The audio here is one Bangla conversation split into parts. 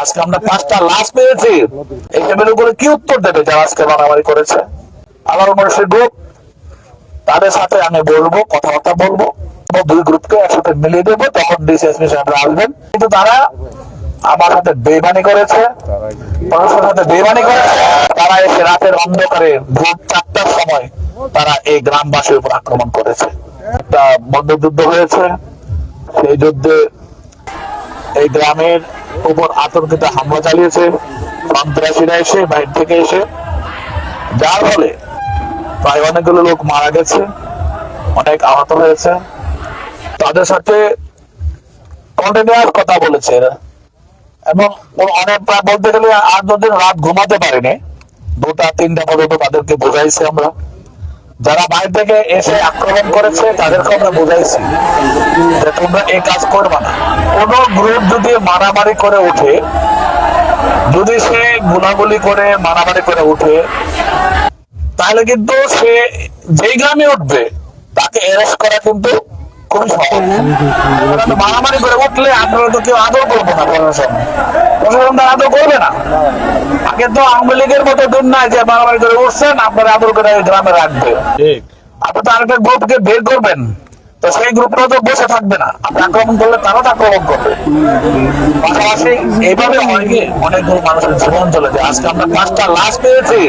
আজকে আমরা 5টা লাশ পেয়েছি। এই ফ্যামিলির উপরে কি উত্তর দেবে যারা আজকে মারামারি করেছে? আমার মানুষের গ্রুপ, তাদের সাথে আমি বলবো, কথাবার্তা বলবো, দুই গ্রুপকে একসাথে মিলিয়ে দেবো, তখন ডিসিএসপি সাহেবরা আসবেন। কিন্তু তারা আমার সাথে বেইমানি করেছে, মানুষের সাথে বেইমানি করেছে। তারা এসে রাতের অন্ধকারে ভোর 4টার সময় তারা এই গ্রামবাসীর উপর আক্রমণ করেছে। একটা বন্দযুদ্ধ হয়েছে, সেই যুদ্ধে এই গ্রামের উপর আতঙ্কিত হামলা চালিয়েছে সন্ত্রাসীরা এসে বাইরে থেকে এসে, যার ফলে প্রায় অনেকগুলো লোক মারা গেছে, অনেক আহত হয়েছে। তাদের সাথে কন্টিনিউয়াস কথা বলেছে এবং অনেক প্রায় বলতে গেলে 8-10 দিন রাত ঘুমাতে পারিনি। 2টা-3টা পর্যন্ত তাদেরকে বোঝাইছি আমরা। যারা বাইরে থেকে এসে আক্রমণ করেছে তাদেরকে আমরা বোঝাইছি যে তোমরা এই কাজ করবে না। কোন গ্রুপ যদি মারামারি করে ওঠে, যদি সে গুলাগুলি করে মারামারি করে ওঠে, তাহলে কিন্তু সে যেই গ্রামে উঠবে তাকে অ্যারেস্ট করা কিন্তু খুবই সহজ। মারামারি করে উঠলে আপনারা তো কেউ আদর করবো না, প্রশাসন আদর করবে না। আগে তো আওয়ামী লীগের মতো দিন নাই যে মারামারি করে উঠছেন আপনারা আদর করে গ্রামে রাখবে। আপনি তো আরেকটা গ্রুপকে বের করবেন, তো সেই গ্রুপটা তো বসে থাকবে না। আপনি আক্রমণ করলে তারাও আক্রমণ করবে। পাশাপাশি এইভাবে হয় কি অনেকগুলো মানুষের জীবন চলে যায়। আজকে আমরা 5টা লাশ পেয়েছি,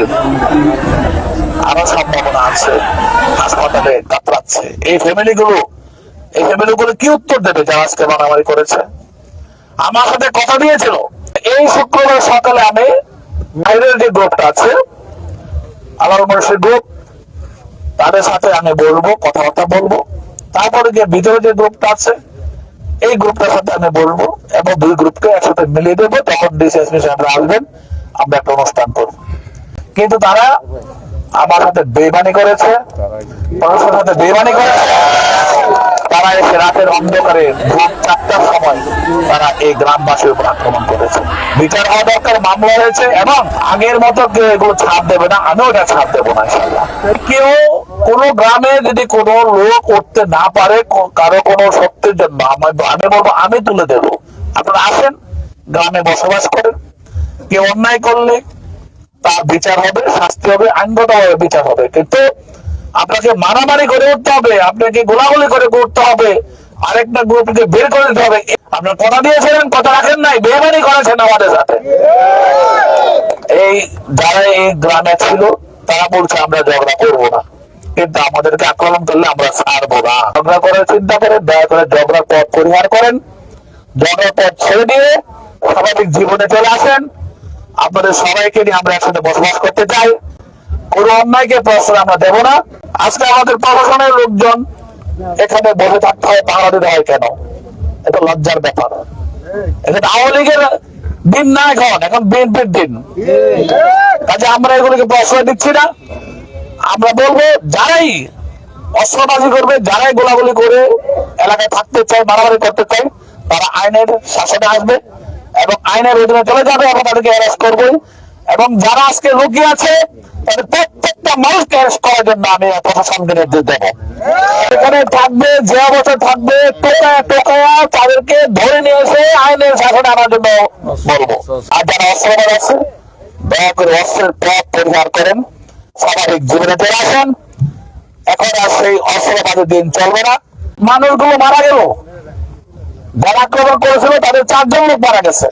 আরো সম্ভাবনা আছে, হাসপাতালে কাতরাচ্ছে। এই ফ্যামিলিগুলো কি উত্তর দেবে যারা আজকে মারামারি করেছে? আমার সাথে কথা দিয়েছিল এই শুক্রবার সকালে আমি বাইরের যে গ্রুপটা আছে আমার মানুষের গ্রুপ, তাদের সাথে আমি বলবো, কথাবার্তা বলবো। তারপরে যে ভিতরে যে গ্রুপটা আছে এই গ্রুপটার সাথে আমি বলবো এবং দুই গ্রুপকে একসাথে মিলিয়ে দেবো, তখন ডিসিএসপি সাহেবরা আসবেন, আমরা একটা অনুষ্ঠান করবো। কিন্তু তারা আমার সাথে বেইমানি করেছে, মানুষের সাথে বেইমানি করেছে। তারা এসে রাতের অন্ধকারে ভোর 4টার সময় তারা এই গ্রামবাসীর উপর আক্রমণ করেছে। বিচার হওয়া দরকার, মামলা হয়েছে এবং আগের মতো কেউ এগুলো ছাড় দেবে না, আমিও এটা ছাড় দেবো না। কেউ কোন গ্রামে যদি কোনো লোক উঠতে না পারে কারো কোনো সত্যের জন্য, আমি বলবো আমি তুলে দেবো। আপনারা আসেন, গ্রামে বসবাস করেন, কেউ অন্যায় করলে তার বিচার হবে, শাস্তি হবে, আইনগতভাবে বিচার হবে। কিন্তু আপনাকে মারামারি করে উঠতে হবে, আপনাকে গোলাগুলি করে করতে হবে, আরেকটা গ্রুপকে বের করে দিতে হবে। আপনার কথা দিয়েছিলেন, কথা রাখেন নাই, বেইমানি করেছেন আমাদের সাথে। এই যারা এই গ্রামে ছিল তারা বলছে আমরা ঝগড়া করবো না, কিন্তু আমাদেরকে আক্রমণ করলে আমরা ছাড়বো না। ঝগড়া করার চিন্তা করেন, দয়া করে ঝগড়ার পথ পরিহার করেন, ঝগড়ার পথ ছেড়ে দিয়ে স্বাভাবিক জীবনে চলে আসেন। আপনাদের সবাইকে নিয়ে আমরা একসাথে বসবাস করতে চাই। কোনো অন্যায়কে প্রশ্রয় আমরা দেব না। আজকে আমাদের প্রশাসনের লোকজন এখানে বসে থাকতে হয়, পাহারা দিতে হয় কেন? এটা লজ্জার ব্যাপার। এটা আওয়ামী লীগের দিন না, এখন বিএনপির দিন। কাজে আমরা এগুলোকে প্রশ্রয় দিচ্ছি না। আমরা বলবো যারাই অস্ত্রবাজি করবে, যারাই গোলাগুলি করে এলাকায় থাকতে চায়, মারামারি করতে চায়, তারা আইনের শাসনে আসবে এবং আইনের অধীনে চলে যাবে, এবং তাদেরকে অ্যারেস্ট করবে। এবং যারা আজকে লুকিয়ে আছে তাদের প্রত্যেকটা মানুষকে অ্যারেস্ট করার জন্য আমি প্রশাসনকে নির্দেশ দেবো। এখানে থাকবে, যে অবস্থায় থাকবে, টোকায়া টোকায়া তাদেরকে ধরে নিয়ে এসে আইনের শাসনে আনার জন্য বলবো। আর যারা অস্ত্রবাদ আছে দয়া করে অস্ত্রের পথ পরিহার করেন, স্বাভাবিক জীবনে চলে আসেন। এখন আর সেই অস্ত্রবাদের দিন চলবে না। মানুষগুলো মারা গেল, যারা আক্রমণ করেছিল তাদের 4 জন লোক মারা গেছে,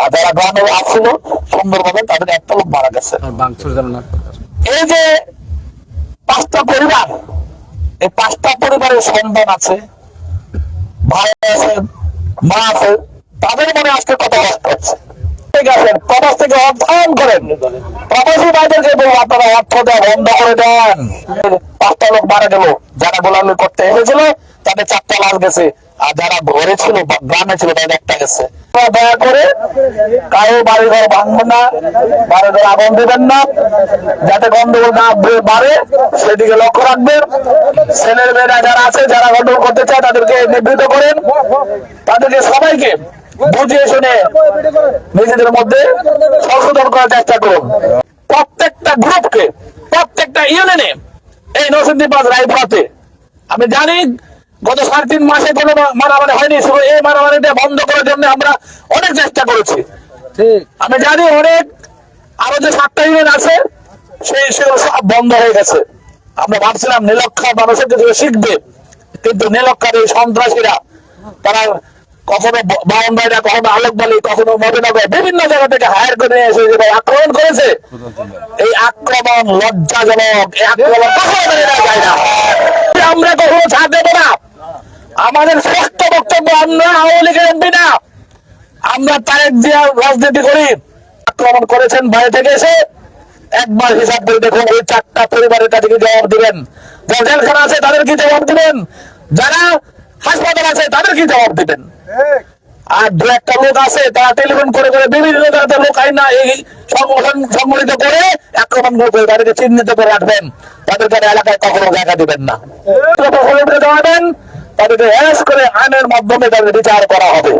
আর যারা গ্রামে আসছিল সুন্দরভাবে তাদের একটা লোক মারা গেছে। এই যে 5টা পরিবার, এই 5টা পরিবারের সন্তান আছে, ভাই আছে, মা আছে, তাদের মনে আজকে কত কষ্ট হচ্ছে। ঠিক আছে, প্রবাস থেকে অর্থায়ন করেন, প্রবাসী ভাইদেরকে বলবো আপনারা অর্থ দেওয়া বন্ধ করে দেন। 5টা লোক মারা গেল, যারা গোলাগুলি করতে এসেছিল তাদের 4টা লাশ গেছে, আর যারা ঘরে ছিল গ্রামে ছিল তাদের একটা গেছে। দয়া করে কারো বাড়িঘর ভাঙবেন না, বাড়িঘর আগুন দেবেন না, যাতে গন্ডগোল না বাড়ে সেদিকে লক্ষ্য রাখবেন। ছেলের মেয়েরা যারা আছে, যারা গন্ডগোল করতে চায় তাদেরকে নিবৃত্ত করেন, তাদেরকে সবাইকে বুঝিয়ে শুনে নিজেদের মধ্যে সংশোধন করার চেষ্টা করুন। প্রত্যেকটা গ্রুপকে, প্রত্যেকটা ইউনিয়নে এই নরসিংদীবাজ রায়পুরাতে আমি জানি গত 3.5 মাসে কোনো মারামারি হয়নি, শুধু এই মারামারিটা বন্ধ করার জন্য আমরা অনেক চেষ্টা করেছি। আমি জানি অনেক আরো যে 7টা ইউনিয়ন আছে সেগুলো সব বন্ধ হয়ে গেছে। আমরা ভাবছিলাম নীলক্ষা মানুষের কিছু শিখবে, কিন্তু নীলক্ষার এই সন্ত্রাসীরা তারা কখনো বাউন্ডারিরা, কখনো আলোকবালি, কখনো মদিনগর, বিভিন্ন জায়গা থেকে হায়ার করে নিয়ে এসে যে আক্রমণ করেছে, এই আক্রমণ লজ্জাজনক। এই আক্রমণ কখনো মেনে নেওয়া যায় না। আমরা কখনো ছাড় দেবো না। আমাদের স্পষ্ট বক্তব্য, আমরা আওয়ামী লীগের এমপি না, আমরা তারেক জিয়ার রাজনীতি করি। আক্রমণ করেছেন বাইরে থেকে এসে, একবার হিসাব করে দেখুন ওই 4টা পরিবারের কাছে কি জবাব দিবেন, যারা জেলখানা আছে তাদের কি জবাব দিবেন, যারা হাসপাতাল আছে তাদের কি জবাব দিবেন। আর 2-1টা লোক আছে তারা টেলিফোন করে করে বিভিন্ন জায়গাতে লোক আইনা এই সংগঠন সংগঠিত করে আক্রমণ করবে, তাদেরকে চিহ্নিত করে রাখবেন, তাদেরকে এলাকায় কখনো জায়গা দিবেন না। জমা দেন, তাদেরকে অ্যারেস্ট করে আইনের মাধ্যমে তাদের বিচার করা হবে।